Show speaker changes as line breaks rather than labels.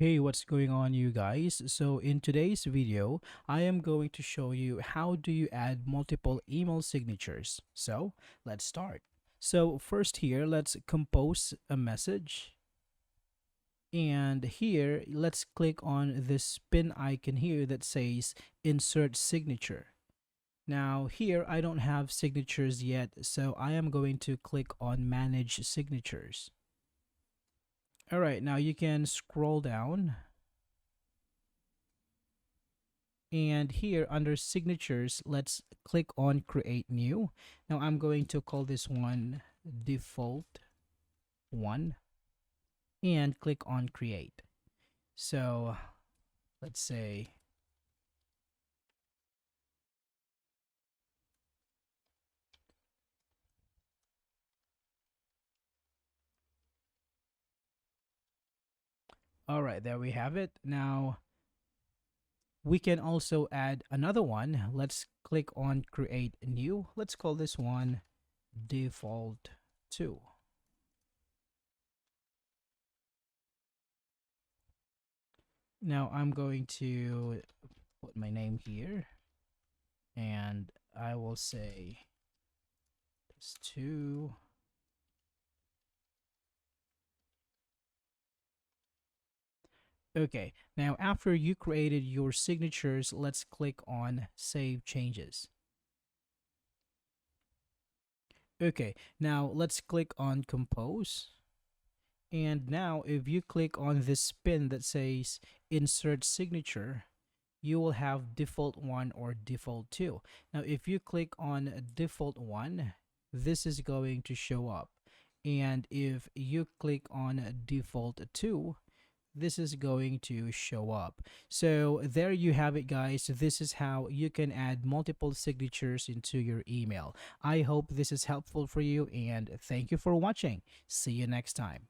Hey, what's going on, you guys? So in today's video, I am going to show you how do you add multiple email signatures. So let's start. So first here, let's compose a message. And here, let's click on this pin icon here that says insert signature. Now here, I don't have signatures yet, so I am going to click on manage signatures. All right, now you can scroll down. And here under signatures, let's click on create new. Now I'm going to call this one default one and click on create. So let's say, all right, there we have it. Now we can also add another one. Let's click on create new. Let's call this one default 2. Now I'm going to put my name here and I will say this 2. Okay, now after you created your signatures, let's click on Save Changes. Okay, now let's click on Compose. And now if you click on this pin that says Insert Signature, you will have default 1 or default 2. Now if you click on default 1, this is going to show up. And if you click on default 2, this is going to show up. So there you have it, guys. This is how you can add multiple signatures into your email. I hope this is helpful for you, and thank you for watching. See you next time.